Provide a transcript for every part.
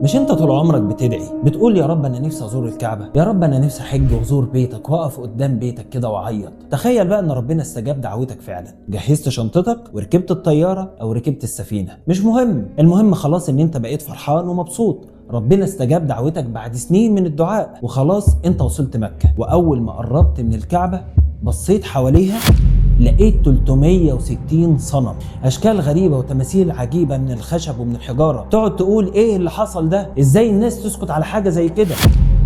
مش انت طول عمرك بتدعي بتقول يا رب انا نفسي ازور الكعبة، يا رب انا نفسي احج وازور بيتك واقف قدام بيتك كده واعيط؟ تخيل بقى ان ربنا استجاب دعوتك فعلا، جهزت شنطتك وركبت الطيارة او ركبت السفينة، مش مهم، المهم خلاص ان انت بقيت فرحان ومبسوط، ربنا استجاب دعوتك بعد سنين من الدعاء وخلاص انت وصلت مكة. واول ما قربت من الكعبة بصيت حواليها لقيت 360 صنم، اشكال غريبه وتماثيل عجيبه من الخشب ومن الحجاره. تقعد تقول ايه اللي حصل ده؟ ازاي الناس تسكت على حاجه زي كده؟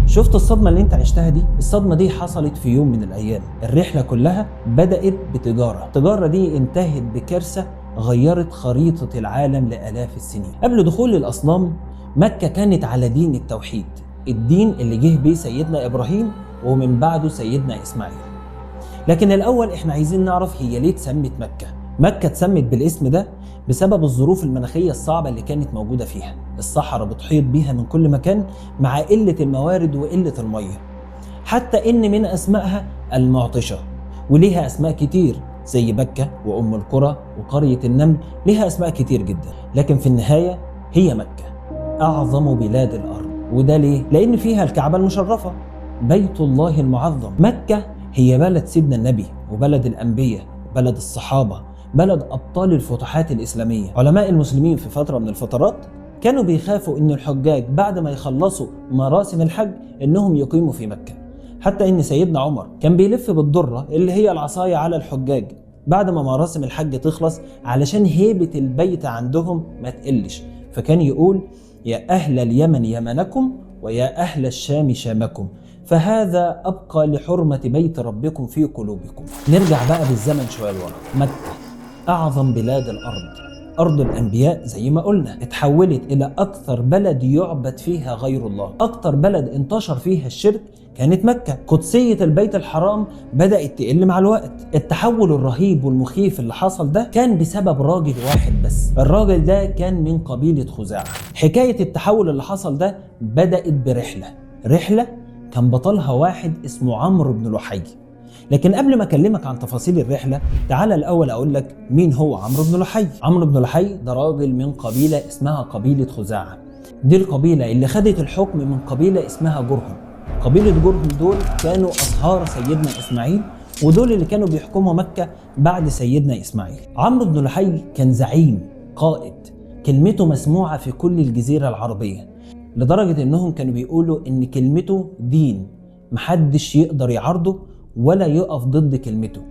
شفت الصدمه اللي انت عشتها دي؟ الصدمه دي حصلت في يوم من الايام. الرحله كلها بدات بتجاره، التجاره دي انتهت بكارثه غيرت خريطه العالم لالاف السنين. قبل دخول الاصنام مكه كانت على دين التوحيد، الدين اللي جه بيه سيدنا ابراهيم ومن بعده سيدنا اسماعيل. لكن الأول إحنا عايزين نعرف هي ليه اتسمت مكة؟ مكة اتسمت بالاسم ده بسبب الظروف المناخية الصعبة اللي كانت موجودة فيها، الصحراء بتحيط بيها من كل مكان مع قلة الموارد وقلة المية، حتى إن من أسمائها المعطشة، وليها أسماء كتير زي بكة وأم القرى وقرية النمل، ليها أسماء كتير جدا، لكن في النهاية هي مكة أعظم بلاد الأرض. وده ليه؟ لأن فيها الكعبة المشرفة، بيت الله المعظم. مكة هي بلد سيدنا النبي وبلد الأنبياء، بلد الصحابة، بلد أبطال الفتوحات الإسلامية. علماء المسلمين في فترة من الفترات كانوا بيخافوا إن الحجاج بعد ما يخلصوا مراسم الحج إنهم يقيموا في مكة، حتى إن سيدنا عمر كان بيلف بالدرة اللي هي العصاية على الحجاج بعد ما مراسم الحج تخلص علشان هيبة البيت عندهم ما تقلش، فكان يقول يا أهل اليمن يمنكم ويا أهل الشام شامكم، فهذا أبقى لحرمة بيت ربكم في قلوبكم. نرجع بقى بالزمن شوية لورا. مكة أعظم بلاد الأرض، أرض الأنبياء زي ما قلنا، اتحولت إلى أكثر بلد يعبد فيها غير الله، أكثر بلد انتشر فيها الشرك كانت مكة. قدسية البيت الحرام بدأت تقل مع الوقت. التحول الرهيب والمخيف اللي حصل ده كان بسبب راجل واحد بس، الراجل ده كان من قبيلة خزاعة. حكاية التحول اللي حصل ده بدأت برحلة كان بطلها واحد اسمه عمرو بن لحي. لكن قبل ما اكلمك عن تفاصيل الرحله تعال الاول اقول لك مين هو عمرو بن لحي. عمرو بن لحي ده راجل من قبيله اسمها قبيله خزاعه، دي القبيله اللي خدت الحكم من قبيله اسمها جرهم. قبيله جرهم دول كانوا اصهار سيدنا اسماعيل، ودول اللي كانوا بيحكموا مكه بعد سيدنا اسماعيل. عمرو بن لحي كان زعيم قائد، كلمته مسموعه في كل الجزيره العربيه، لدرجة انهم كانوا بيقولوا ان كلمته دين، محدش يقدر يعارضه ولا يقف ضد كلمته،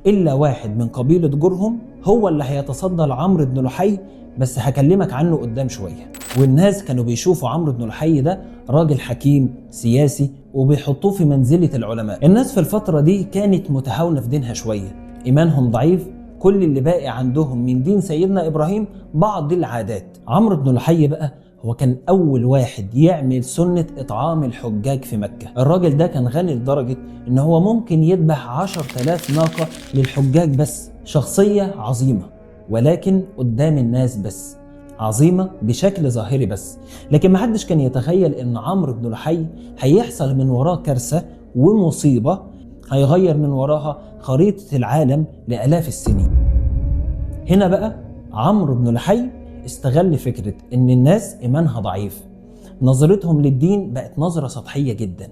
الا واحد من قبيلة جرهم هو اللي هيتصدى لعمرو بن لحي، بس هكلمك عنه قدام شوية. والناس كانوا بيشوفوا عمرو بن لحي ده راجل حكيم سياسي وبيحطوه في منزلة العلماء. الناس في الفترة دي كانت متهاونة في دينها شوية، ايمانهم ضعيف، كل اللي باقي عندهم من دين سيدنا ابراهيم بعض العادات. عمرو بن لحي بقى هو كان أول واحد يعمل سنة إطعام الحجاج في مكة. الراجل ده كان غني لدرجة إن هو ممكن يذبح 10,000 ناقة للحجاج بس. شخصية عظيمة ولكن قدام الناس بس، عظيمة بشكل ظاهري بس، لكن محدش كان يتخيل إن عمرو بن لحي هيحصل من وراه كارثة ومصيبة هيغير من وراها خريطة العالم لآلاف السنين. هنا بقى عمرو بن لحي استغل فكرة ان الناس ايمانها ضعيف، نظرتهم للدين بقت نظرة سطحية جدا،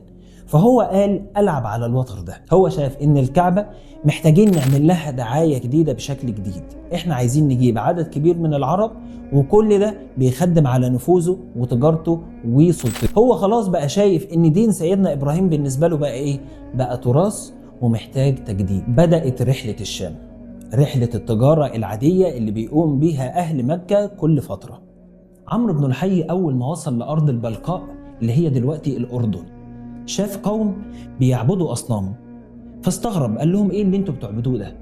فهو قال العب على الوتر ده. هو شاف ان الكعبة محتاجين نعمل لها دعاية جديدة بشكل جديد، احنا عايزين نجيب عدد كبير من العرب وكل ده بيخدم على نفوذه وتجارته وسلطته. هو خلاص بقى شايف ان دين سيدنا ابراهيم بالنسبة له بقى ايه؟ بقى تراث ومحتاج تجديد. بدأت رحلة الشام، رحلة التجارة العادية اللي بيقوم بيها أهل مكة كل فترة. عمرو بن لحي أول ما وصل لأرض البلقاء اللي هي دلوقتي الأردن شاف قوم بيعبدوا أصنام، فاستغرب، قال لهم إيه اللي انتوا بتعبدوه ده؟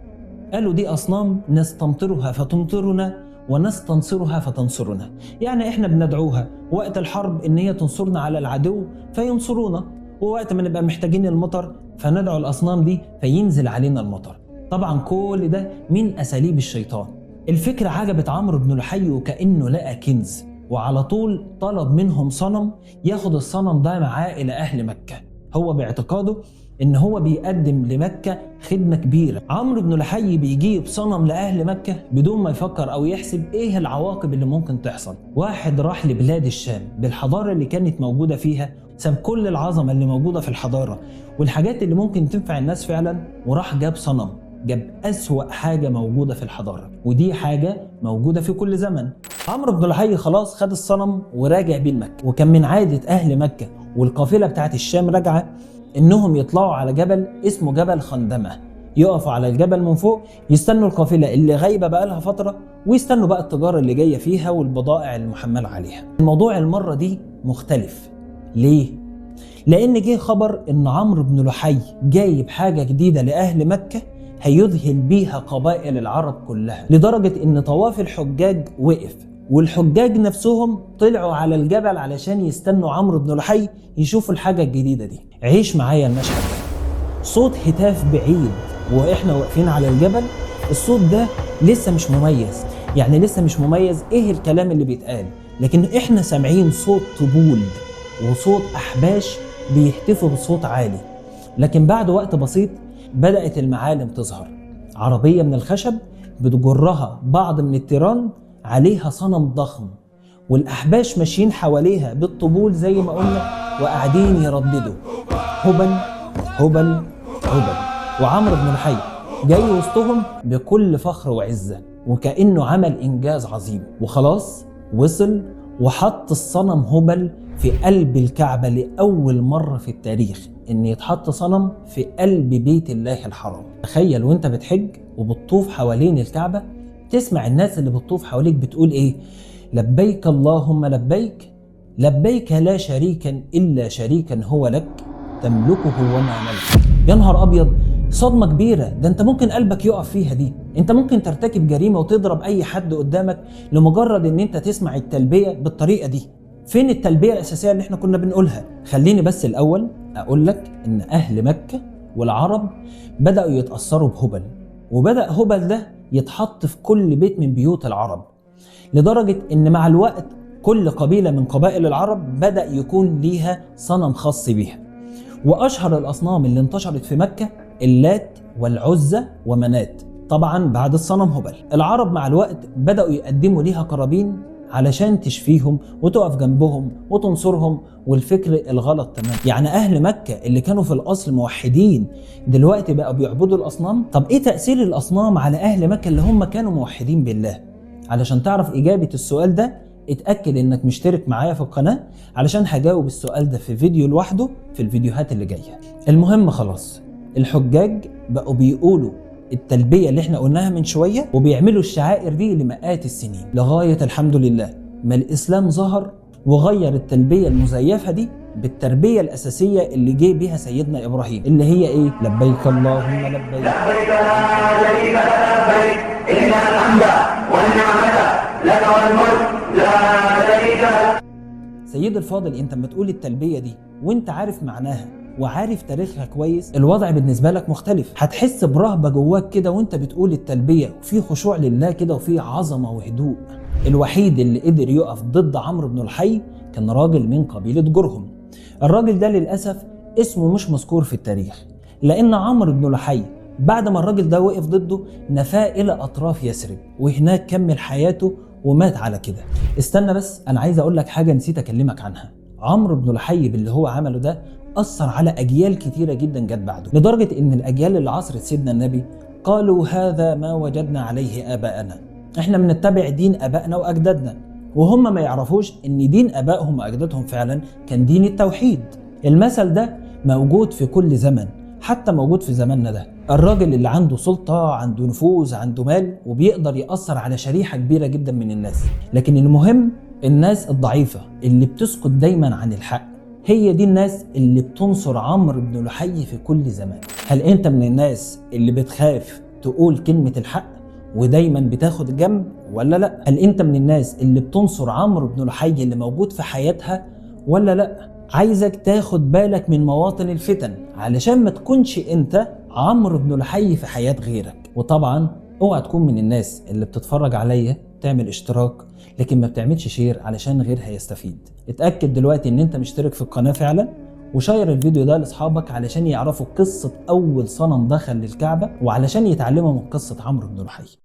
قالوا دي أصنام نستمطرها فتمطرنا ونستنصرها فتنصرنا، يعني إحنا بندعوها وقت الحرب إن هي تنصرنا على العدو فينصرونا، ووقت ما نبقى محتاجين المطر فندعو الأصنام دي فينزل علينا المطر. طبعا كل ده من أساليب الشيطان. الفكرة عجبت عمرو بن لحي وكأنه لقى كنز، وعلى طول طلب منهم صنم ياخد الصنم ده معاه إلى أهل مكة. هو باعتقاده ان هو بيقدم لمكة خدمة كبيرة. عمرو بن لحي بيجيب صنم لأهل مكة بدون ما يفكر او يحسب ايه العواقب اللي ممكن تحصل. واحد راح لبلاد الشام بالحضارة اللي كانت موجودة فيها، ساب كل العظمة اللي موجودة في الحضارة والحاجات اللي ممكن تنفع الناس فعلا، وراح جاب صنم، جاب أسوأ حاجة موجودة في الحضارة، ودي حاجة موجودة في كل زمن. عمرو بن لحي خلاص خد الصنم وراجع بيه مكة، وكان من عادة أهل مكة والقافلة بتاعت الشام راجعة إنهم يطلعوا على جبل اسمه جبل خندمة، يقفوا على الجبل من فوق يستنوا القافلة اللي غايبة بقالها فترة، ويستنوا بقى التجارة اللي جاية فيها والبضائع المحملة عليها. الموضوع المرة دي مختلف. ليه؟ لأن جه خبر إن عمرو بن لحي جايب حاجة جديدة لأهل مكة هيذهل بيها قبائل العرب كلها، لدرجة إن طواف الحجاج وقف، والحجاج نفسهم طلعوا على الجبل علشان يستنوا عمرو بن لحي يشوفوا الحاجة الجديدة دي. عيش معايا المشهد ده. صوت هتاف بعيد وإحنا واقفين على الجبل. الصوت ده لسه مش مميز، يعني لسه مش مميز إيه الكلام اللي بيتقال، لكن إحنا سامعين صوت طبول وصوت أحباش بيهتفوا بصوت عالي. لكن بعد وقت بسيط بدأت المعالم تظهر. عربية من الخشب بتجرها بعض من التيران عليها صنم ضخم، والأحباش ماشيين حواليها بالطبول زي ما قلنا وقاعدين يرددوا هبل هبل هبل. وعمرو بن لحي جاي وسطهم بكل فخر وعزة وكأنه عمل إنجاز عظيم، وخلاص وصل وحط الصنم هبل في قلب الكعبة لأول مرة في التاريخ إن يتحط صنم في قلب بيت الله الحرام. تخيل وانت بتحج وبتطوف حوالين الكعبة تسمع الناس اللي بتطوف حواليك بتقول ايه؟ لبيك اللهم لبيك، لبيك لا شريكا إلا شريكا هو لك تملكه وما ملك. يا نهار أبيض، صدمة كبيرة. ده انت ممكن قلبك يقف فيها دي، انت ممكن ترتكب جريمة وتضرب أي حد قدامك لمجرد ان انت تسمع التلبية بالطريقة دي. فين التلبية الأساسية اللي احنا كنا بنقولها؟ خليني بس الأول أقول لك إن أهل مكة والعرب بدأوا يتأثروا بهبل، وبدأ هبل ده يتحط في كل بيت من بيوت العرب، لدرجة إن مع الوقت كل قبيلة من قبائل العرب بدأ يكون ليها صنم خاص بيها. وأشهر الأصنام اللي انتشرت في مكة اللات والعزة ومنات، طبعا بعد الصنم هبل. العرب مع الوقت بدأوا يقدموا ليها قرابين علشان تشفيهم وتقف جنبهم وتنصرهم، والفكر الغلط تمام. يعني أهل مكة اللي كانوا في الأصل موحدين دلوقتي بقوا بيعبدوا الأصنام. طب إيه تأثير الأصنام على أهل مكة اللي هم كانوا موحدين بالله؟ علشان تعرف إجابة السؤال ده اتأكد إنك مشترك معايا في القناة، علشان هجاوب السؤال ده في فيديو لوحده في الفيديوهات اللي جاية. المهم خلاص الحجاج بقوا بيقولوا التلبية اللي احنا قلناها من شوية، وبيعملوا الشعائر دي لمئات السنين، لغاية الحمد لله ما الإسلام ظهر وغير التلبية المزيفة دي بالتربية الأساسية اللي جه بيها سيدنا إبراهيم، اللي هي إيه؟ لبيك اللهم لبيك، لبيك لا شريك لك لبيك، إن الحمد والنعمة لك والملك لا شريك لك. سيد الفاضل، انت لما تقول التلبية دي وانت عارف معناها وعارف تاريخها كويس، الوضع بالنسبة لك مختلف. هتحس برهبة جواك كده وانت بتقول التلبية، وفي خشوع لله كده وفي عظمة وهدوء. الوحيد اللي قدر يقف ضد عمرو بن لحي كان راجل من قبيلة جرهم. الراجل ده للأسف اسمه مش مذكور في التاريخ، لأن عمرو بن لحي بعد ما الراجل ده وقف ضده نفاه إلى أطراف يثرب، وهناك كمل حياته ومات على كده. استنى بس، أنا عايز أقول لك حاجة نسيت أكلمك عنها. عمرو بن لحي باللي هو عمله ده أثر على أجيال كتيرة جدا جت بعده، لدرجة إن الأجيال اللي عصرت سيدنا النبي قالوا هذا ما وجدنا عليه آباءنا، إحنا بنتبع دين آبائنا وأجدادنا، وهم ما يعرفوش إن دين آبائهم وأجدادهم فعلا كان دين التوحيد. المثل ده موجود في كل زمن، حتى موجود في زماننا ده. الراجل اللي عنده سلطة، عنده نفوذ، عنده مال، وبيقدر يأثر على شريحة كبيرة جدا من الناس. لكن المهم الناس الضعيفة اللي بتسكت دايما عن الحق، هي دي الناس اللي بتنصر عمرو بن لحي في كل زمان. هل انت من الناس اللي بتخاف تقول كلمة الحق ودايما بتاخد جنب ولا لا؟ هل انت من الناس اللي بتنصر عمرو بن لحي اللي موجود في حياتها ولا لا؟ عايزك تاخد بالك من مواطن الفتن علشان ما تكونش انت عمرو بن لحي في حياة غيرك. وطبعا اوعى تكون من الناس اللي بتتفرج عليا تعمل اشتراك لكن ما بتعملش شير علشان غيرها يستفيد. اتأكد دلوقتي ان انت مشترك في القناة فعلا وشير الفيديو ده لاصحابك علشان يعرفوا قصة اول صنم دخل للكعبة، وعلشان يتعلموا من قصة عمرو بن لحي.